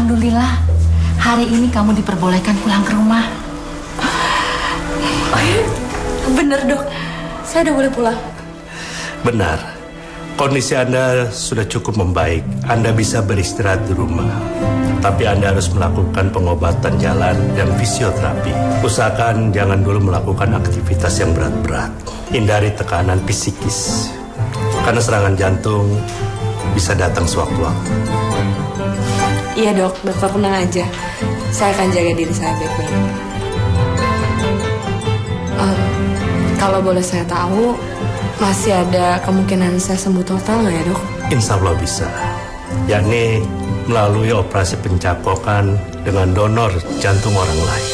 Alhamdulillah, hari ini kamu diperbolehkan pulang ke rumah. Oh iya, bener dok, saya udah boleh pulang. Benar, kondisi Anda sudah cukup membaik. Anda bisa beristirahat di rumah. Tapi Anda harus melakukan pengobatan jalan dan fisioterapi. Usahakan jangan dulu melakukan aktivitas yang berat-berat. Hindari tekanan psikis. Karena serangan jantung bisa datang sewaktu-waktu. Iya dok, dokter tenang aja. Saya akan jaga diri saya baik-baik. Kalau boleh saya tahu, masih ada kemungkinan saya sembuh total nggak ya dok? Insya Allah bisa. Yakni melalui operasi pencakokan dengan donor jantung orang lain.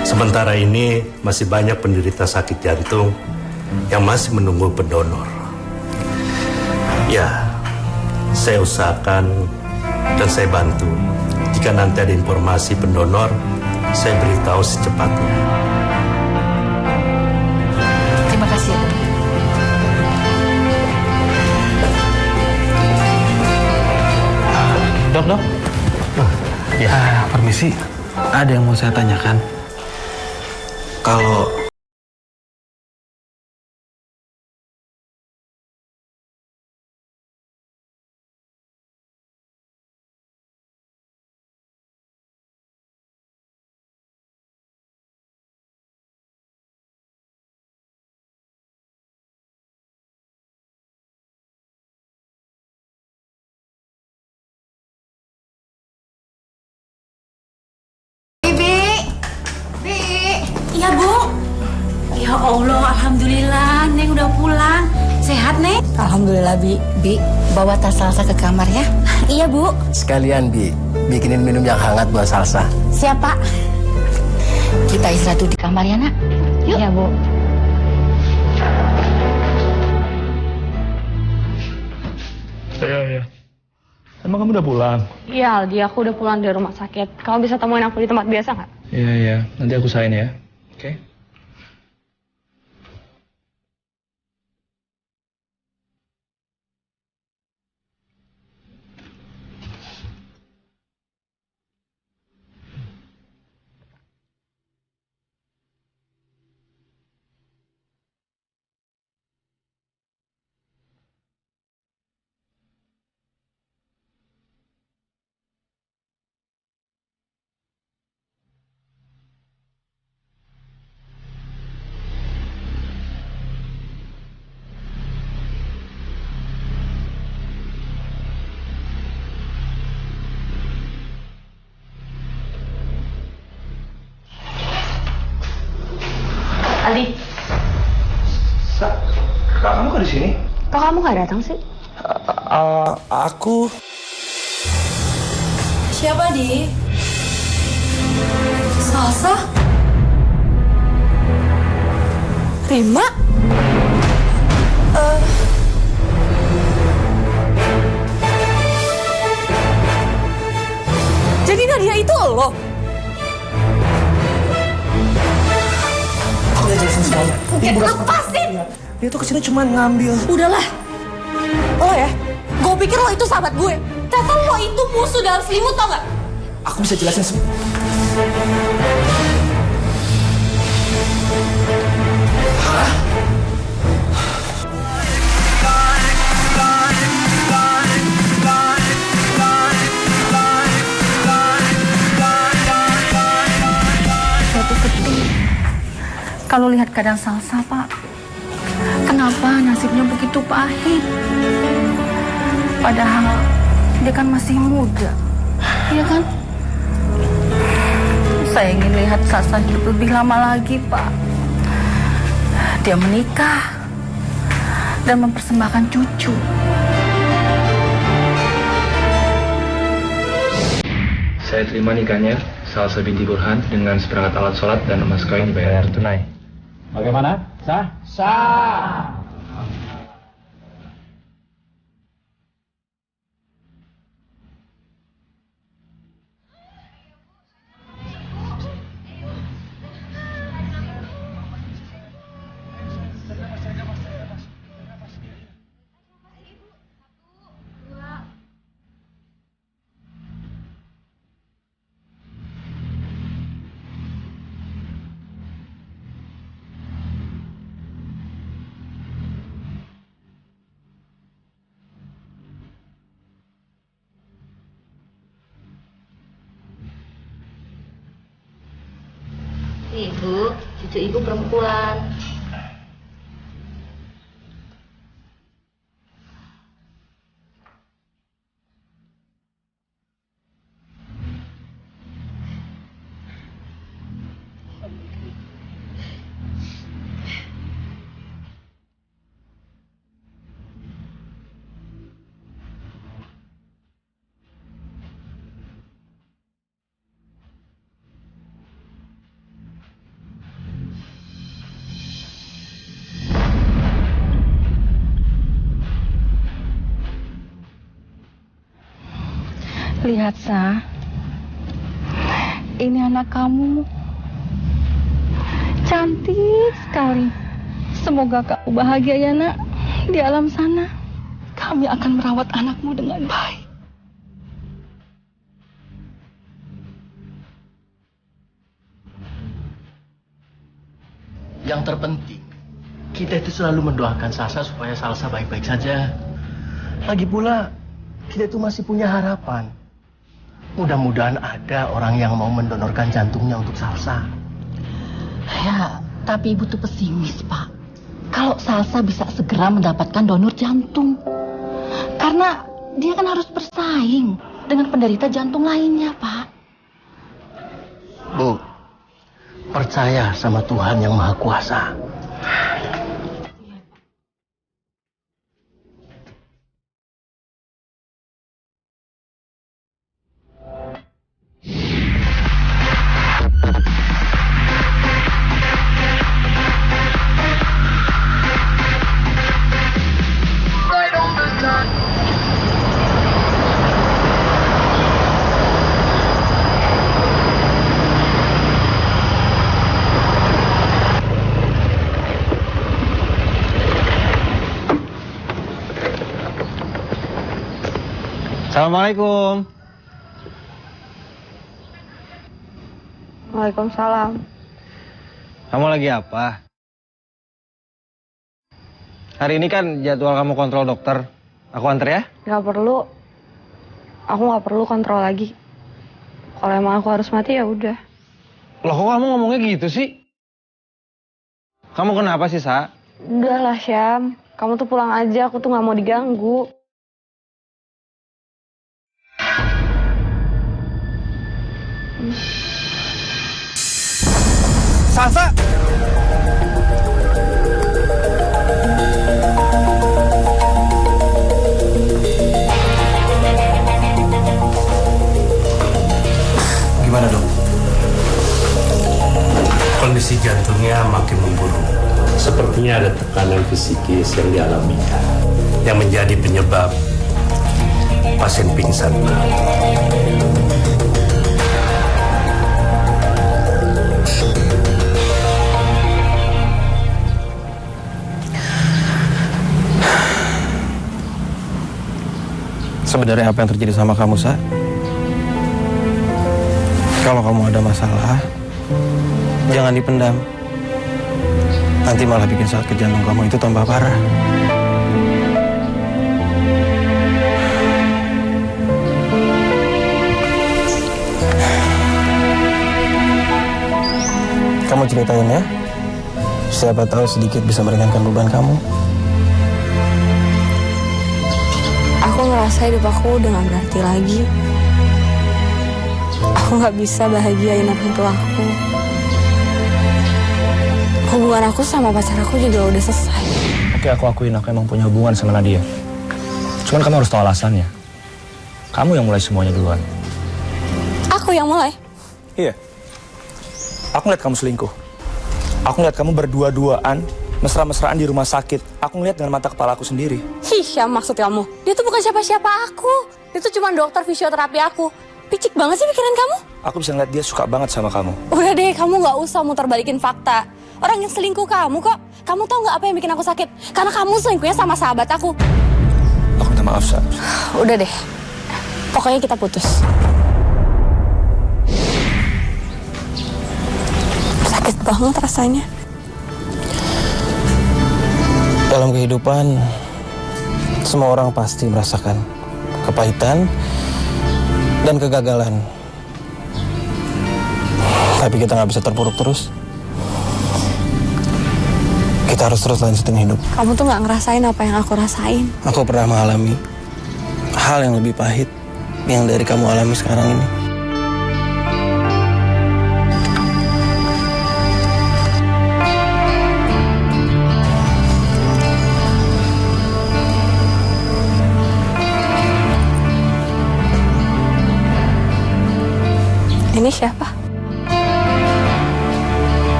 Sementara ini masih banyak penderita sakit jantung yang masih menunggu pendonor. Ya, saya usahakan dan saya bantu. Jika nanti ada informasi pendonor, saya beritahu secepatnya. Terima kasih ya, Dok. Dok. Ya, permisi. Ada yang mau saya tanyakan. Kalau Iya, Bu. Ya Allah, alhamdulillah Neng udah pulang. Sehat, Neng? Alhamdulillah Bi. Bi, bawa tas Salsa ke kamar ya. Iya Bu. Sekalian, Bi, bikinin minum yang hangat buat Salsa. Siap, Pak. Kita istirahat dulu di kamar ya, Nak. Yuk. Iya, Bu. Iya. Emang kamu udah pulang? Iya Aldi, aku udah pulang dari rumah sakit. Kamu bisa temuin aku di tempat biasa nggak? Iya. Nanti aku usahain ya. Oke? Aldi, Kak, kamu kok di sini? kok kamu nggak datang sih? Aku... Siapa Di? Salsa? Rima? Jadi Nadia itu lo? Aku udah jelasin semuanya. Lepasin! Dia tuh kesini cuma ngambil. Udahlah. Lo ya, gue pikir lo itu sahabat gue. Ternyata lo itu musuh dalam selimut, tau gak? Aku bisa jelasin semua. Saya tuh sedih kalau lihat keadaan Salsa, Pak. Kenapa nasibnya begitu pahit? Padahal dia kan masih muda, iya kan? Saya ingin lihat Salsa hidup lebih lama lagi, Pak. Dia menikah dan mempersembahkan cucu. Saya terima nikahnya Salsa binti Burhan dengan seperangkat alat sholat dan emas kawin dibayar tunai. Bagaimana? Sah? Sah. Ibu, cucu ibu perempuan. Lihat, Sa. Ini anak kamu. Cantik sekali. Semoga kamu bahagia ya, Nak. Di alam sana, kami akan merawat anakmu dengan baik. Yang terpenting, kita itu selalu mendoakan Salsa supaya Salsa baik-baik saja. Lagi pula, kita itu masih punya harapan. Mudah-mudahan ada orang yang mau mendonorkan jantungnya untuk Salsa. Ya, tapi ibu tuh pesimis, Pak. Kalau Salsa bisa segera mendapatkan donor jantung. Karena dia kan harus bersaing dengan penderita jantung lainnya, Pak. Bu, percaya sama Tuhan yang Maha Kuasa. Assalamualaikum. Waalaikumsalam. Kamu lagi apa? Hari ini kan jadwal kamu kontrol dokter. Aku anter ya? Gak perlu. Aku gak perlu kontrol lagi. Kalau emang aku harus mati ya udah. Loh, kok kamu ngomongnya gitu sih? Kamu kenapa sih, Sa? Udah lah, Syam. Kamu tuh pulang aja, aku tuh gak mau diganggu. Salsa! Gimana, Dok? Kondisi jantungnya makin memburuk. Sepertinya ada tekanan fisikis yang dialaminya, yang menjadi penyebab pasien pingsan. Sebenarnya apa yang terjadi sama kamu, Sa? Kalau kamu ada masalah, jangan dipendam. Nanti malah bikin sakit jantung kamu itu tambah parah. Kamu ceritain ya. Siapa tahu sedikit bisa meringankan beban kamu. Aku ngerasa hidup aku udah gak berarti lagi. Aku gak bisa bahagiain orang tua aku. Hubungan aku sama pacar aku juga udah selesai. Oke, aku akuin aku emang punya hubungan sama Nadia. Cuman kamu harus tahu alasannya. Kamu yang mulai semuanya duluan. Aku yang mulai? Iya. Aku ngeliat kamu selingkuh. Aku ngeliat kamu berdua-duaan, mesra-mesraan di rumah sakit. Aku ngeliat dengan mata kepala aku sendiri. Syam, maksud kamu? Dia tuh bukan siapa-siapa aku. Dia tuh cuma dokter fisioterapi aku. Picik banget sih pikiran kamu. Aku bisa ngeliat dia suka banget sama kamu. Udah deh, kamu gak usah muter balikin fakta. Orang yang selingkuh kamu kok. Kamu tahu gak apa yang bikin aku sakit? Karena kamu selingkuhnya sama sahabat aku. Aku minta maaf, Sa. Udah deh. Pokoknya kita putus. Sakit banget rasanya. Dalam kehidupan, semua orang pasti merasakan kepahitan dan kegagalan. Tapi kita nggak bisa terpuruk terus. Kita harus terus lanjutin hidup. Kamu tuh nggak ngerasain apa yang aku rasain. Aku pernah mengalami hal yang lebih pahit yang dari kamu alami sekarang ini. Ini siapa?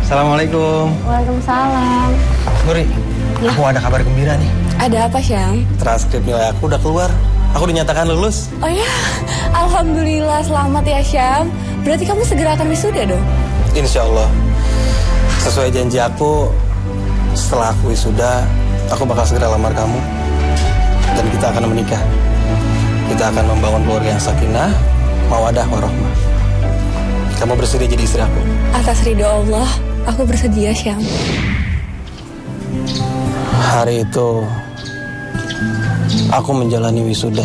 Assalamualaikum. Waalaikumsalam. Nuri, aku ada kabar gembira nih. Ada apa, Syam? Transkrip nilai aku udah keluar. Aku dinyatakan lulus. Oh ya, alhamdulillah, selamat ya, Syam. Berarti kamu segera akan wisuda dong? Insya Allah. Sesuai janji aku, setelah aku wisuda, aku bakal segera lamar kamu. Dan kita akan menikah. Kita akan membangun keluarga yang sakinah, mawadah, warahmah. Kamu bersedia jadi istri aku? Atas ridho Allah, aku bersedia, Syam. Hari itu, aku menjalani wisuda.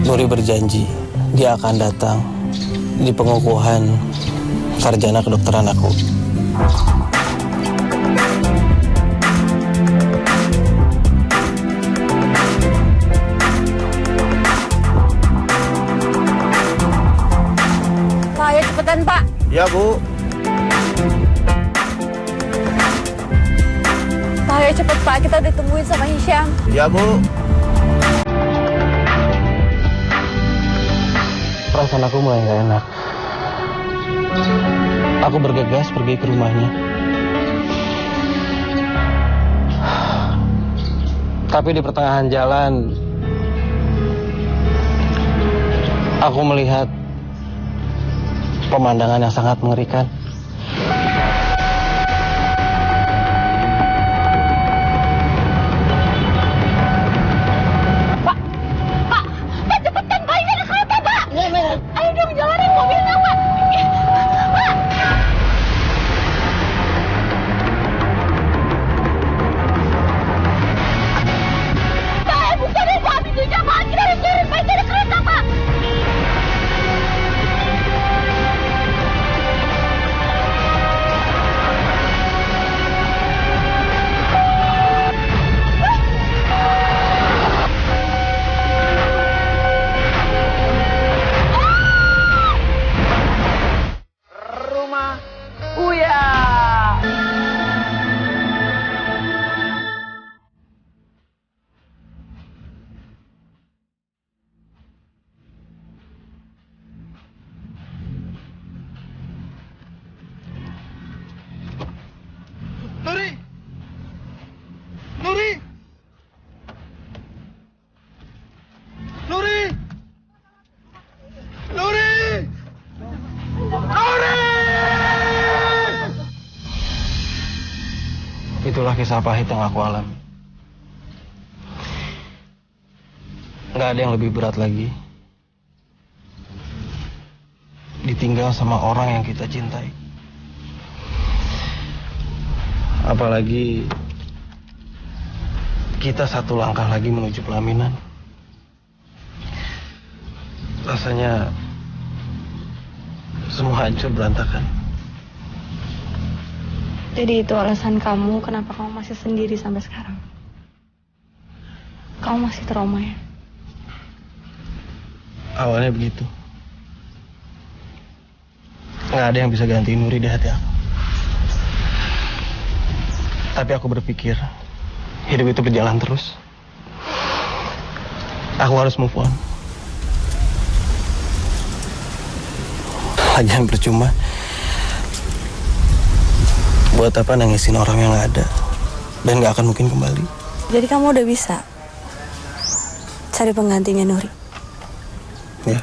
Nuri berjanji, dia akan datang di pengukuhan sarjana kedokteran aku. Pak, ayo cepetan, Pak. Ya, Bu. Pak, ayo cepet, Pak. Kita ditungguin sama Hisyam. Ya, Bu. Perasaan aku mulai gak enak. Aku bergegas pergi ke rumahnya. Tapi di pertengahan jalan, aku melihat pemandangan yang sangat mengerikan. Itulah kisah pahit yang aku alami. Gak ada yang lebih berat lagi. Ditinggal sama orang yang kita cintai. Apalagi kita satu langkah lagi menuju pelaminan. Rasanya semua hancur berantakan. Jadi itu alasan kamu kenapa kamu masih sendiri sampai sekarang? Kamu masih trauma ya? Awalnya begitu. Nggak ada yang bisa gantiin Nuri di hati aku. Tapi aku berpikir, hidup itu berjalan terus. Aku harus move on. Lagian percuma. Buat apa nangisin orang yang nggak ada dan nggak akan mungkin kembali. Jadi kamu udah bisa cari penggantinya Nuri? Ya.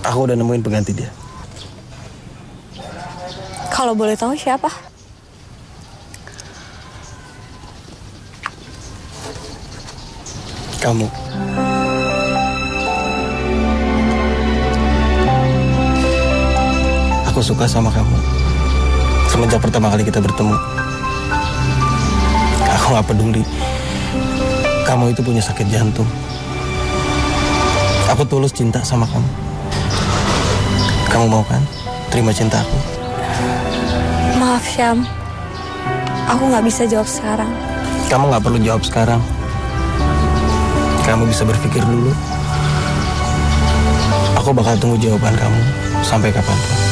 Aku udah nemuin pengganti dia. Kalau boleh tahu siapa? Kamu. Aku suka sama kamu. Semenjak pertama kali kita bertemu. Aku gak peduli Kamu itu punya sakit jantung. Aku tulus cinta sama kamu. Kamu mau kan terima cinta aku? Maaf Syam, aku nggak bisa jawab sekarang. Kamu nggak perlu jawab sekarang. Kamu bisa berpikir dulu. Aku bakal tunggu jawaban kamu sampai kapanpun.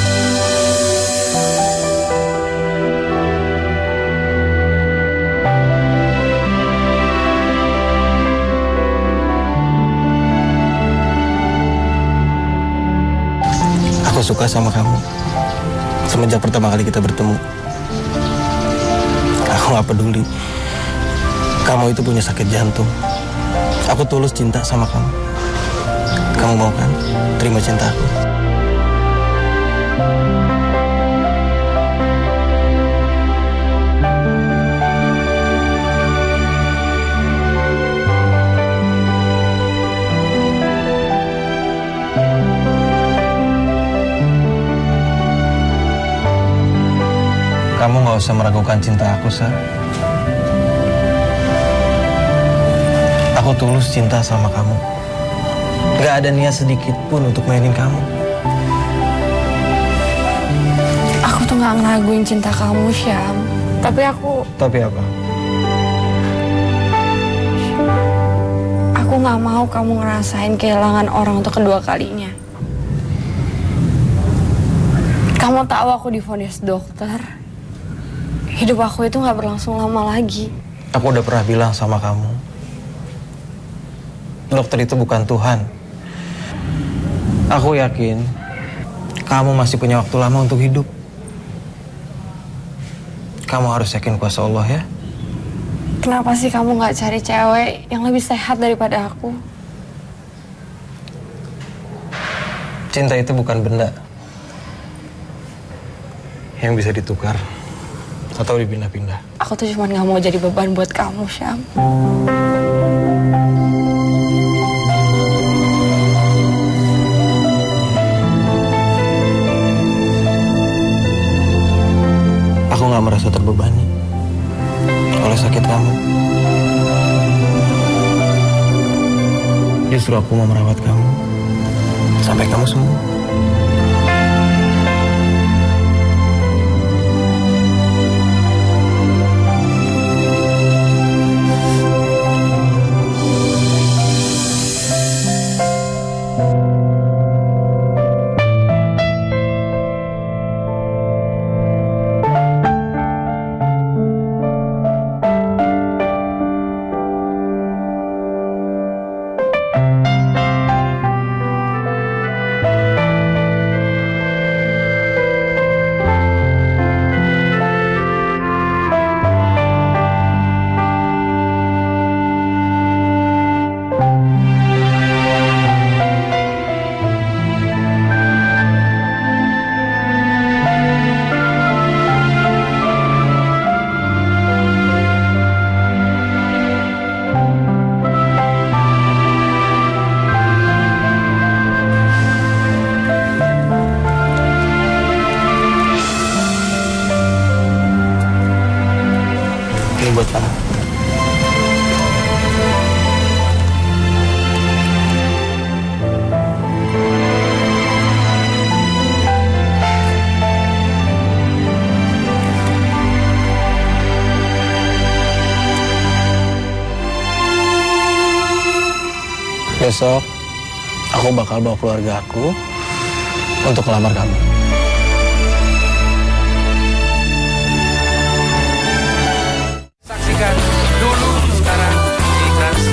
Aku suka sama kamu semenjak pertama kali kita bertemu. Aku gak peduli kamu itu punya sakit jantung. Aku tulus cinta sama kamu. Kamu mau kan terima cinta aku? Kamu gak usah meragukan cinta aku, Sa. Aku tulus cinta sama kamu. Gak ada niat sedikit pun untuk mainin kamu. Aku tuh nggak ngeraguin cinta kamu, Syam. Tapi apa? Aku nggak mau kamu ngerasain kehilangan orang untuk kedua kalinya. Kamu tahu aku divonis dokter. Hidup aku itu nggak berlangsung lama lagi. Aku udah pernah bilang sama kamu, dokter itu bukan Tuhan. Aku yakin kamu masih punya waktu lama untuk hidup. Kamu harus yakin kuasa Allah ya. Kenapa sih kamu nggak cari cewek yang lebih sehat daripada aku? Cinta itu bukan benda yang bisa ditukar atau dipindah-pindah. Aku tuh cuma nggak mau jadi beban buat kamu, Syam. Aku nggak merasa terbebani oleh sakit kamu. Justru aku mau merawat kamu sampai kamu sembuh. Ini buat kamu. Besok aku bakal bawa keluarga aku untuk melamar kamu. Saksikan dulu sekarang di Trans.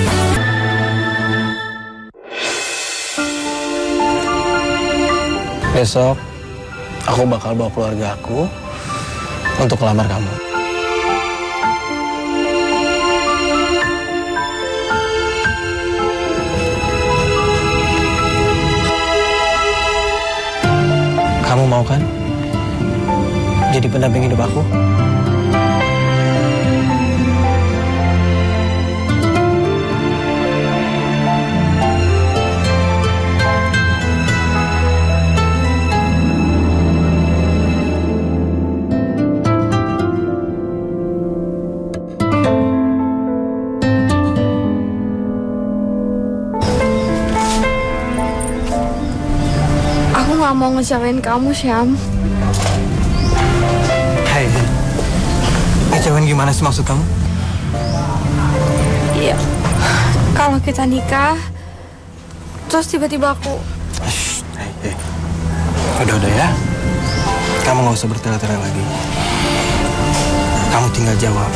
Besok aku bakal bawa keluarga aku untuk melamar kamu. Kamu mau kan jadi pendamping hidup aku? gak mau ngecewain kamu, Syam. Hai, ngecewain gimana sih maksud kamu? Iya, kalau kita nikah, terus tiba-tiba aku... Hei. Udah ya. Kamu gak usah bertele-tele lagi. Kamu tinggal jawab.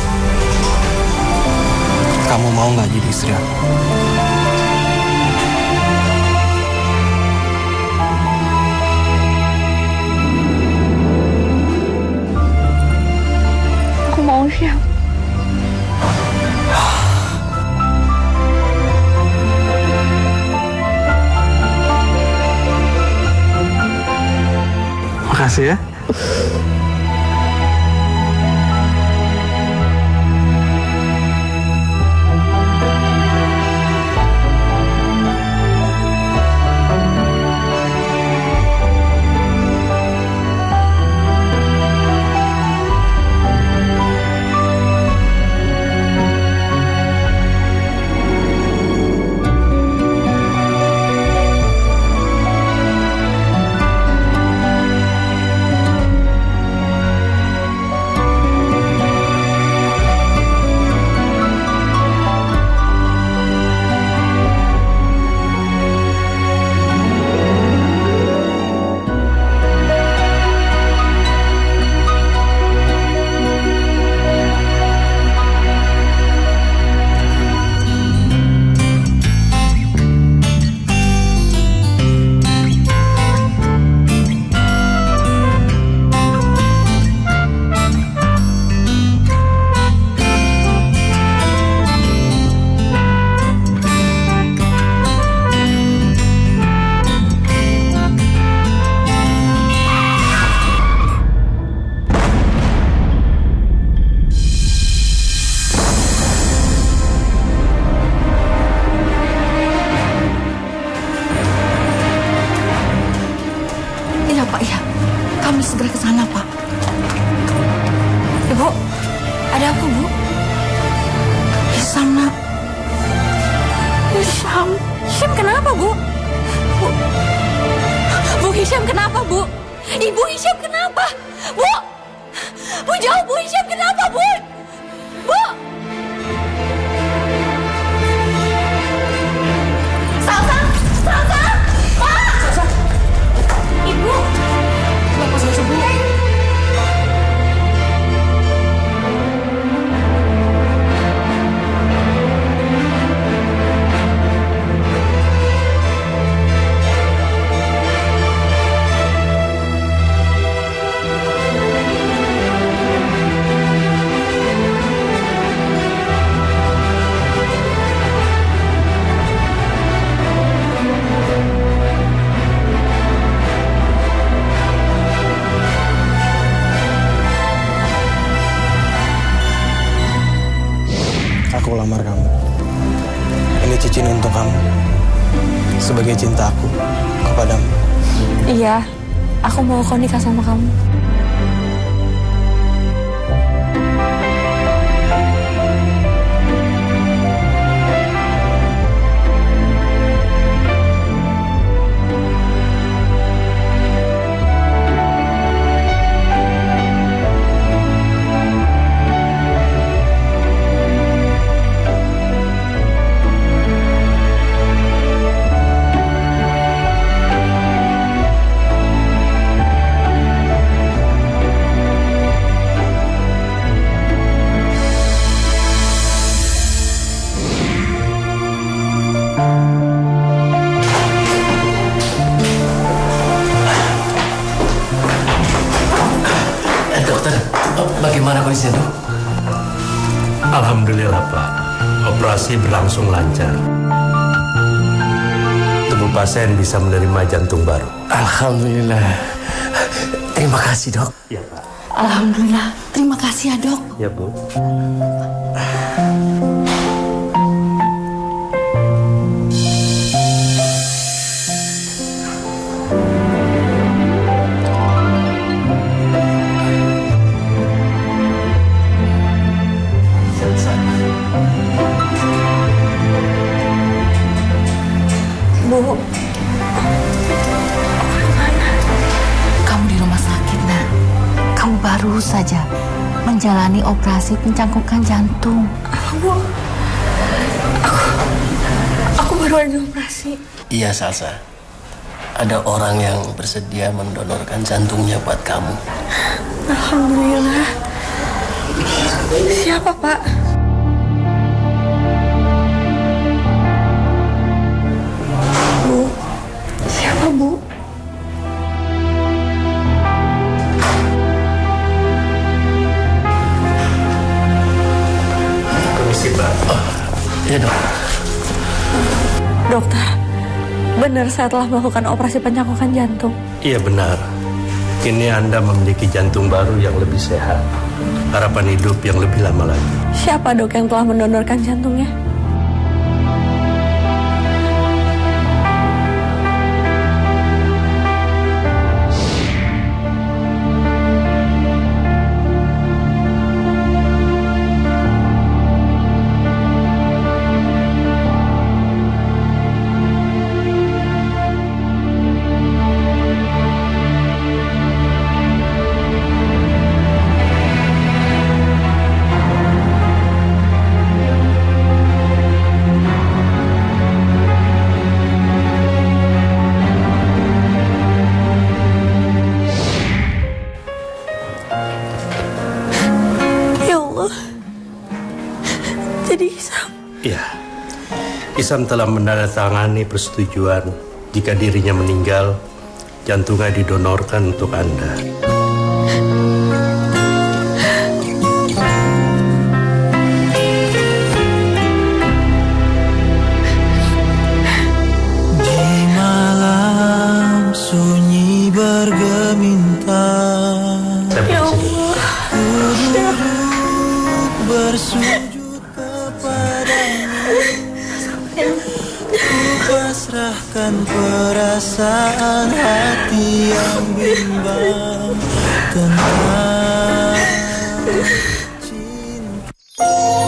Kamu mau gak jadi istri aku? Aku mau, Syam. Makasih ya. Iya, Pak, ya. Kami segera ke sana, Pak. Ibu, ada apa, Bu? Hisam, Nak. Hisham. Hisham kenapa, Bu? Bu Hisham kenapa, Bu? Ibu Hisham kenapa? Bu! Bu jauh, Bu Hisham kenapa, Bu? Bu! Salsa! Salsa! Pak! Salsa! Ibu! Kenapa Salsa, Bu? Aku lamar kamu. Ini cincin untuk kamu. Sebagai cinta aku kepadamu. Iya, aku mau kau nikah sama kamu. Dokter, bagaimana kondisinya, Dok? Alhamdulillah, Pak. Operasi berlangsung lancar. Tubuh pasien bisa menerima jantung baru. Alhamdulillah. Terima kasih, Dok. Ya, Pak. Alhamdulillah. Terima kasih ya, Dok. Ya, Bu. Bu, mana? baru saja menjalani operasi pencangkukan jantung. Bu, aku baru aja operasi. Iya, Salsa. Ada orang yang bersedia mendonorkan jantungnya buat kamu. Alhamdulillah. Siapa, Pak? Bu, siapa, Bu? Komisi, Pak. Iya, Dok. Dokter, benar saya telah melakukan operasi pencangkukan jantung. Iya benar. Ini Anda memiliki jantung baru yang lebih sehat. Harapan hidup yang lebih lama lagi. Siapa dok yang telah mendonorkan jantungnya? Jadi Isam telah menandatangani persetujuan jika dirinya meninggal, jantungnya didonorkan untuk Anda. Di malam sunyi bergemintang, ya Allah, bersujud kepadamu, ku pasrahkan perasaan hati yang bimbang tentang cinta.